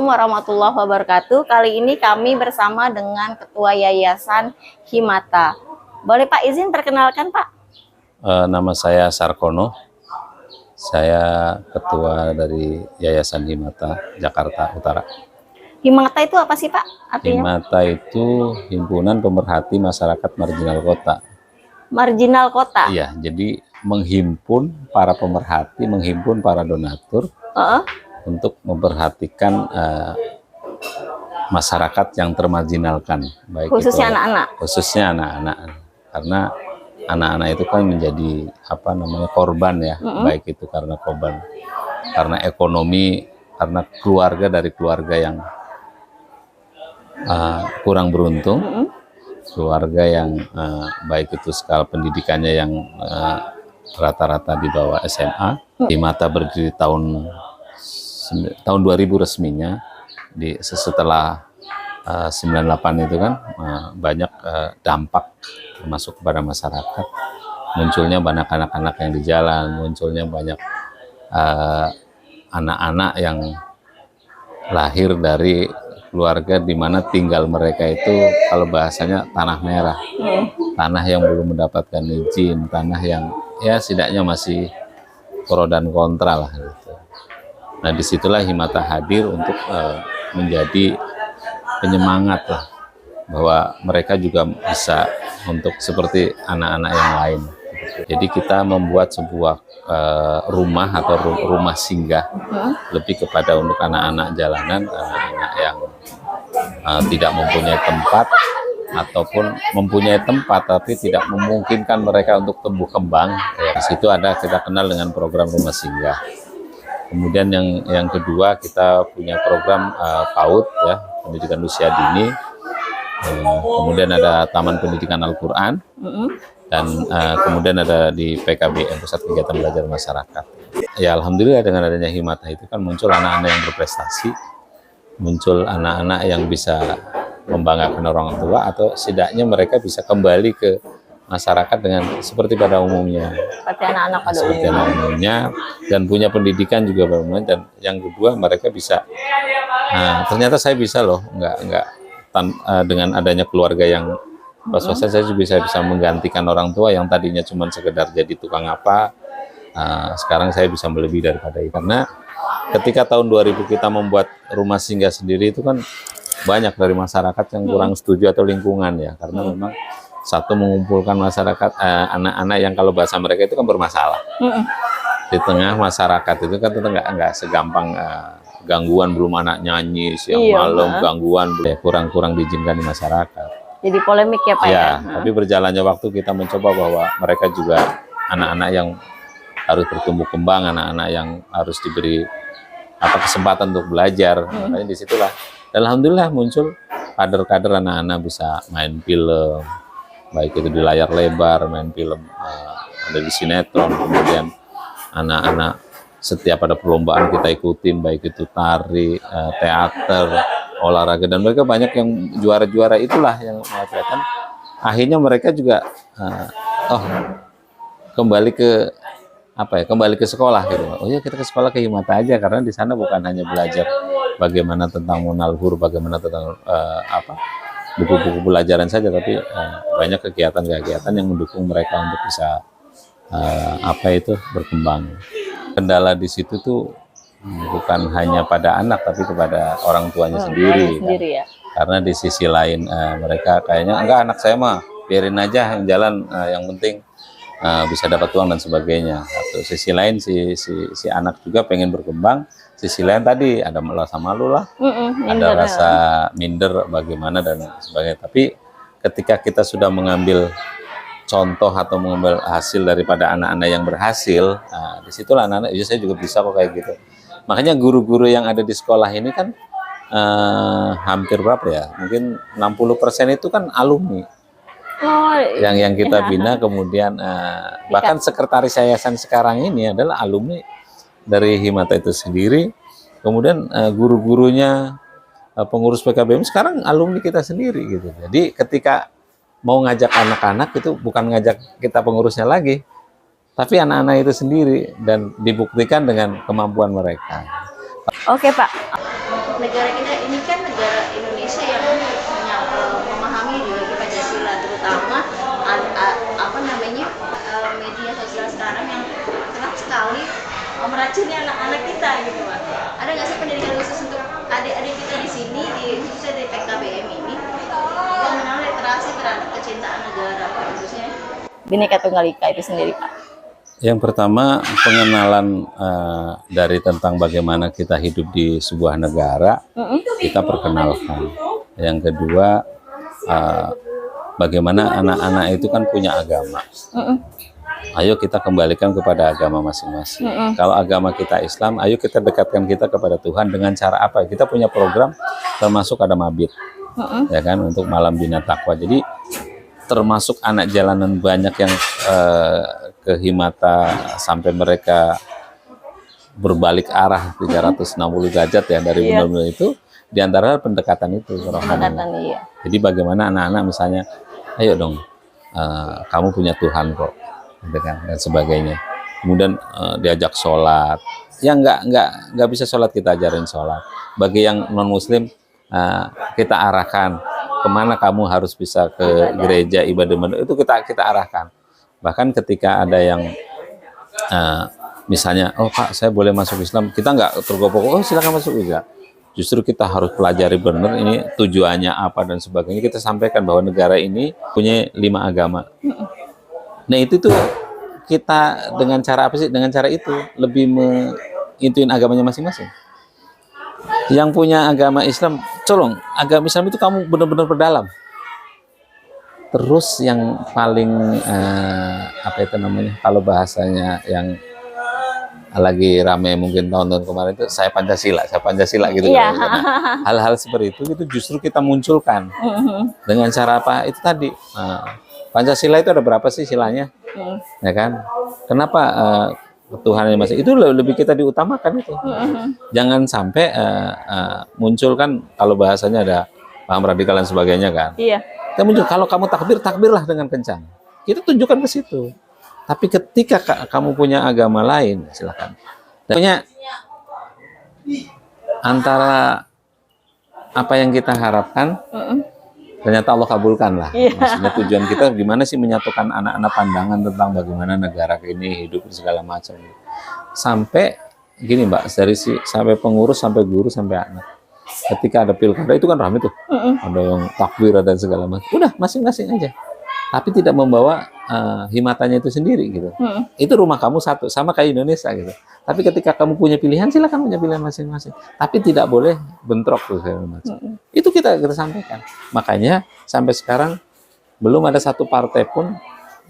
Assalamualaikum warahmatullahi wabarakatuh. Kali ini kami bersama dengan Ketua Yayasan Himata. Boleh Pak izin perkenalkan Pak? Nama saya Sarkono. Saya ketua dari Yayasan Himata Jakarta Utara. Himata itu apa sih Pak artinya? Himata itu himpunan pemerhati masyarakat marginal kota. Marginal kota? Iya, jadi menghimpun para pemerhati, menghimpun para donatur untuk memperhatikan masyarakat yang termarginalkan, baik khususnya itu anak-anak. Khususnya anak-anak, karena anak-anak itu kan menjadi korban ya, baik itu karena korban, karena ekonomi, karena keluarga dari keluarga yang kurang beruntung, keluarga yang baik itu skala pendidikannya yang rata-rata di bawah SMA. Himata berdiri tahun 2000 resminya, setelah 98 itu kan banyak dampak termasuk kepada masyarakat, munculnya banyak anak-anak yang di jalan, munculnya banyak anak-anak yang lahir dari keluarga di mana tinggal mereka itu kalau bahasanya tanah merah, tanah yang belum mendapatkan izin, tanah yang ya setidaknya masih pro dan kontra lah gitu. Nah disitulah Himata hadir untuk menjadi penyemangat lah, bahwa mereka juga bisa untuk seperti anak-anak yang lain. Jadi kita membuat sebuah rumah atau rumah singgah lebih kepada untuk anak-anak jalanan, anak-anak yang tidak mempunyai tempat ataupun mempunyai tempat tapi tidak memungkinkan mereka untuk tumbuh kembang. Ya, di situ ada, kita kenal dengan program rumah singgah. Kemudian yang kedua, kita punya program PAUD ya, pendidikan usia dini. Kemudian ada Taman Pendidikan Al-Quran, dan kemudian ada di PKBM, Pusat Kegiatan Belajar Masyarakat. Ya alhamdulillah dengan adanya Himata itu kan muncul anak-anak yang berprestasi, muncul anak-anak yang bisa membanggakan orang tua, atau setidaknya mereka bisa kembali ke masyarakat dengan seperti pada umumnya, Seperti anak-anak pada umumnya, dan punya pendidikan juga pada umumnya. Dan yang kedua, mereka bisa ternyata saya bisa loh, dengan adanya keluarga yang pas-pasan, saya juga bisa menggantikan orang tua yang tadinya cuma sekedar jadi tukang apa, sekarang saya bisa melebihi daripada itu. Karena ketika tahun 2000 kita membuat rumah singgah sendiri, itu kan banyak dari masyarakat yang kurang setuju atau lingkungan ya, karena memang satu, mengumpulkan masyarakat, anak-anak yang kalau bahasa mereka itu kan bermasalah di tengah masyarakat itu kan tentu nggak segampang gangguan, belum anak nyanyi siang malam, gangguan kurang diizinkan di masyarakat. Jadi polemik ya Pak ya. Tapi berjalannya waktu kita mencoba bahwa mereka juga anak-anak yang harus bertumbuh kembang, anak-anak yang harus diberi kesempatan untuk belajar. Makanya disitulah, dan alhamdulillah muncul kader-kader anak-anak bisa main film, baik itu di layar lebar, main film, ada di sinetron, kemudian anak-anak setiap ada perlombaan kita ikutin, baik itu tari, teater, olahraga, dan mereka banyak yang juara-juara. Itulah yang kelihatan akhirnya mereka juga kembali ke sekolah gitu. Oh ya, kita ke sekolah ke Himata aja, karena di sana bukan hanya belajar bagaimana tentang munalhur, bagaimana tentang buku-buku pelajaran saja, tapi banyak kegiatan-kegiatan yang mendukung mereka untuk bisa berkembang. Kendala di situ tuh bukan hanya pada anak, tapi kepada orang tuanya sendiri kan? Ya? Karena di sisi lain mereka kayaknya enggak, anak saya mah biarin aja yang jalan, yang penting bisa dapat uang dan sebagainya. Satu sisi lain si anak juga pengen berkembang, sisi lain tadi ada rasa malu lah, ada rasa minder bagaimana dan sebagainya. Tapi ketika kita sudah mengambil contoh atau mengambil hasil daripada anak-anak yang berhasil, disitulah anak-anak, ya saya juga bisa kok kayak gitu. Makanya guru-guru yang ada di sekolah ini kan hampir berapa ya, mungkin 60% itu kan alumni yang kita bina. Kemudian bahkan sekretaris yayasan sekarang ini adalah alumni dari Himata itu sendiri. Kemudian guru-gurunya, pengurus PKBM sekarang alumni kita sendiri gitu. Jadi ketika mau ngajak anak-anak itu bukan ngajak kita pengurusnya lagi, tapi anak-anak itu sendiri, dan dibuktikan dengan kemampuan mereka. Oke Pak, negara kita ini kan negara Indonesia yang memahami ideologi Pancasila, terutama apa namanya media sosial sekarang yang kerap sekali meracuni anak-anak kita gitu Pak. Ada nggak sih pendidikan khusus untuk adik-adik kita di sini, khususnya di PKBM ini, mengenal literasi terhadap kecintaan negara Pak, khususnya Bhinneka Tunggal Ika itu sendiri Pak? Yang pertama, pengenalan dari tentang bagaimana kita hidup di sebuah negara, kita perkenalkan. Yang kedua, bagaimana anak-anak itu kan punya agama. Ayo kita kembalikan kepada agama masing-masing. Kalau agama kita Islam, ayo kita dekatkan kita kepada Tuhan dengan cara apa? Kita punya program, termasuk ada mabit, ya kan, untuk malam bina takwa. Jadi termasuk anak jalanan banyak yang ke Himata sampai mereka berbalik arah 360 derajat ya dari benar-benar itu, diantara pendekatan itu rohani. Jadi bagaimana anak-anak misalnya, ayo dong, kamu punya Tuhan kok, gitu kan, dan sebagainya. Kemudian diajak sholat, ya nggak bisa sholat kita ajarin sholat. Bagi yang non Muslim kita arahkan kemana kamu harus bisa ke gereja ibadah itu kita arahkan. Bahkan ketika ada yang misalnya, oh Pak saya boleh masuk Islam, kita nggak tergopoh, oh silakan masuk juga. Justru kita harus pelajari benar ini tujuannya apa dan sebagainya. Kita sampaikan bahwa negara ini punya 5 agama. Nah itu tuh kita dengan cara apa sih? Dengan cara itu lebih mengintuin agamanya masing-masing. Yang punya agama Islam, tolong agama Islam itu kamu benar-benar berdalam. Terus yang paling apa itu namanya, kalau bahasanya yang lagi rame mungkin tahun-tahun kemarin itu saya Pancasila gitu. Iya. Nah, hal-hal seperti itu justru kita munculkan dengan cara apa itu tadi. Pancasila itu ada berapa sih silanya, ya kan? Kenapa Tuhan yang masih itu lebih kita diutamakan itu. Jangan sampai muncul kan kalau bahasanya ada paham radikal dan sebagainya kan. Iya. Kita muncul kalau kamu takbirlah dengan kencang. Kita tunjukkan ke situ. Tapi ketika kamu punya agama lain, silakan. Dan punya antara apa yang kita harapkan, ternyata Allah kabulkan lah. Maksudnya tujuan kita gimana sih menyatukan anak-anak pandangan tentang bagaimana negara ini hidup segala macam. Sampai gini Mbak, dari sampai pengurus, sampai guru, sampai anak. Ketika ada pilkada itu kan ramai tuh, ada yang takbir dan segala macam. Udah masing-masing aja. Tapi tidak membawa himatanya itu sendiri gitu. Itu rumah kamu satu, sama kayak Indonesia gitu. Tapi ketika kamu punya pilihan, silakan punya pilihan masing-masing. Tapi tidak boleh bentrok tuh segala macam. Itu kita sampaikan. Makanya sampai sekarang belum ada satu partai pun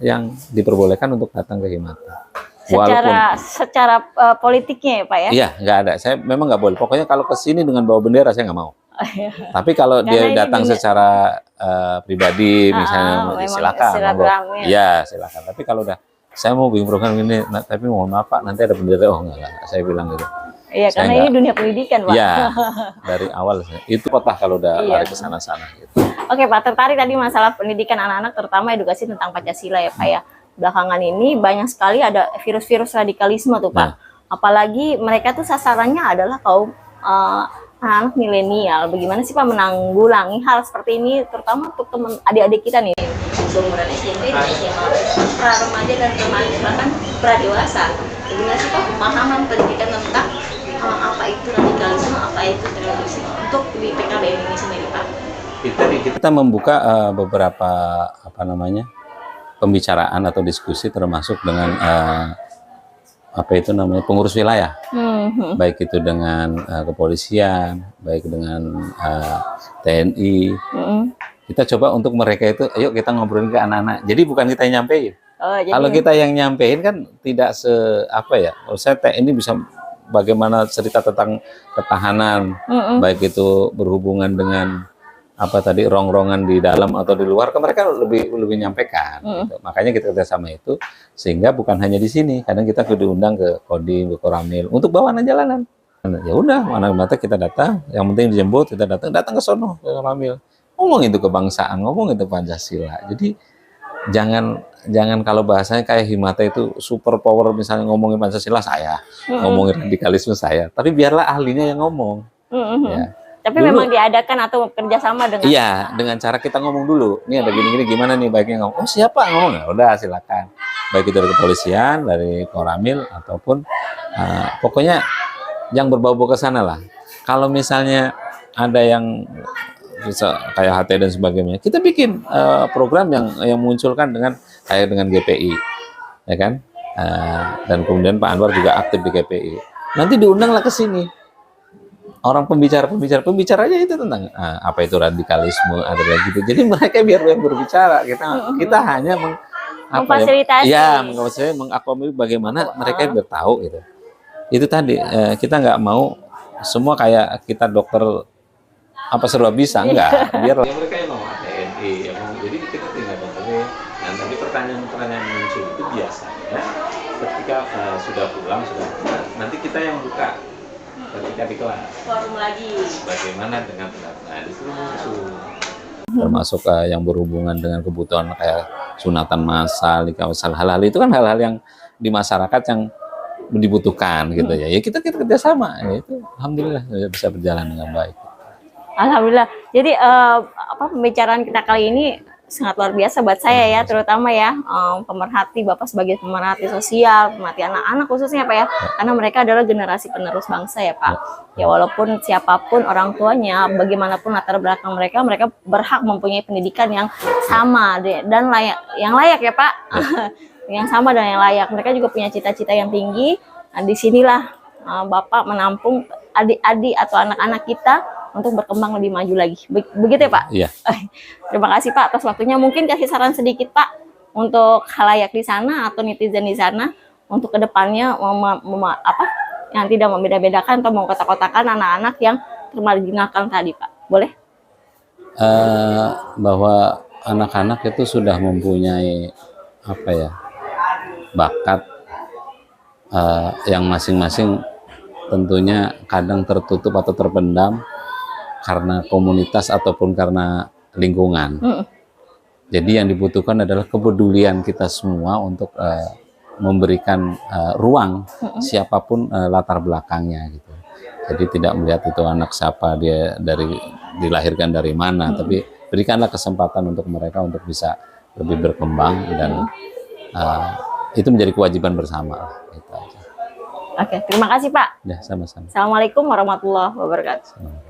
yang diperbolehkan untuk datang ke Himata. Secara politiknya ya Pak ya? Iya, nggak ada. Saya memang nggak boleh. Pokoknya kalau ke sini dengan bawa bendera saya nggak mau. Tapi kalau dia datang secara pribadi misalnya silakan. Iya silakan. Tapi kalau udah saya mau bikin program ini, tapi mohon maaf Pak nanti ada bendera, oh enggak. Saya bilang gitu. Iya karena ini dunia pendidikan Pak. Iya dari awal itu patah kalau udah lari ke sana-sana. Gitu. Oke Pak, tertarik tadi masalah pendidikan anak-anak, terutama edukasi tentang Pancasila ya Pak ya. Belakangan ini banyak sekali ada virus-virus radikalisme tuh Pak. Apalagi mereka tuh sasarannya adalah kaum anak milenial. Bagaimana sih Pak menanggulangi hal seperti ini, terutama untuk teman adik-adik kita nih seumuran SMP, SMA, pra-remaja dan remaja bahkan pra-dewasa. Bagaimana sih Pak pemahaman pendidikan tentang apa itu radikalisme, apa itu terorisme untuk di PKBM ini sendiri Pak? Kita membuka beberapa pembicaraan atau diskusi termasuk dengan pengurus wilayah, baik itu dengan kepolisian, baik dengan TNI. Kita coba untuk mereka itu, ayo kita ngobrolin ke anak-anak. Jadi bukan kita yang nyampein. Kalau kita yang nyampein kan tidak saya TNI bisa bagaimana cerita tentang ketahanan, baik itu berhubungan dengan rongrongan di dalam atau di luar, mereka lebih menyampaikan. Gitu. Makanya kita kerjasama itu sehingga bukan hanya di sini, kadang kita diundang ke Kodim, ke Koramil untuk bawa anak jalanan. Ya udah, anak-anak kita datang, yang penting dijemput, kita datang ke sono ke Koramil, ngomong itu kebangsaan, ngomong itu Pancasila. Jadi jangan kalau bahasanya kayak Himata itu super power, misalnya ngomongin Pancasila saya, ngomongin radikalisme saya, tapi biarlah ahlinya yang ngomong. Ya. Tapi Dulu, memang diadakan atau kerjasama dengan iya, dengan cara kita ngomong dulu. Ini ada gini-gini, gimana nih baiknya ngomong. Oh siapa ngomong? Ya udah silakan. Baik itu dari kepolisian, dari Koramil ataupun pokoknya yang berbau-bau ke sana lah. Kalau misalnya ada yang bisa kayak HT dan sebagainya, kita bikin program yang munculkan dengan kayak dengan GPI, ya kan? Dan kemudian Pak Anwar juga aktif di GPI. Nanti diundanglah ke sini. Orang pembicaranya itu tentang apa itu radikalisme, ada gitu. Jadi mereka biar yang berbicara, kita hanya memfasilitasi. mengakomodir bagaimana mereka biar tahu gitu. Itu tadi kita nggak mau semua kayak kita dokter apa serba bisa, enggak. Biar mereka yang mau TNI, jadi kita tinggal kontrol. Nah, tapi pertanyaan muncul itu biasanya ketika sudah pulang, nanti kita yang buka. Ketika di kelas Forum lagi. Bagaimana dengan pendataan itu muncul, termasuk yang berhubungan dengan kebutuhan kayak sunatan massal, hal-hal itu kan hal-hal yang di masyarakat yang dibutuhkan gitu ya. Ya kita kerjasama, ya itu alhamdulillah bisa berjalan dengan baik. Alhamdulillah. Jadi pembicaraan kita kali ini sangat luar biasa buat saya ya, terutama ya pemerhati, Bapak sebagai pemerhati sosial, pemerhati anak-anak khususnya Pak ya, karena mereka adalah generasi penerus bangsa ya Pak. Ya walaupun siapapun orang tuanya, bagaimanapun latar belakang mereka, mereka berhak mempunyai pendidikan yang sama dan yang layak ya Pak, yang sama dan yang layak. Mereka juga punya cita-cita yang tinggi. Nah, disinilah Bapak menampung adik-adik atau anak-anak kita untuk berkembang lebih maju lagi. Begitu ya Pak? Iya. Terima kasih Pak atas waktunya. Mungkin kasih saran sedikit Pak untuk khalayak di sana atau netizen di sana untuk kedepannya yang tidak membeda-bedakan atau mau kotak-kotakan anak-anak yang termarginalkan tadi Pak. Boleh? Bahwa anak-anak itu sudah mempunyai bakat yang masing-masing tentunya kadang tertutup atau terpendam karena komunitas ataupun karena lingkungan. Jadi yang dibutuhkan adalah kepedulian kita semua untuk memberikan ruang siapapun latar belakangnya gitu. Jadi tidak melihat itu anak siapa, dia dilahirkan dari mana, tapi berikanlah kesempatan untuk mereka untuk bisa lebih berkembang dan itu menjadi kewajiban bersama. Gitu aja. Oke, terima kasih Pak. Ya, sama-sama. Assalamualaikum warahmatullahi wabarakatuh.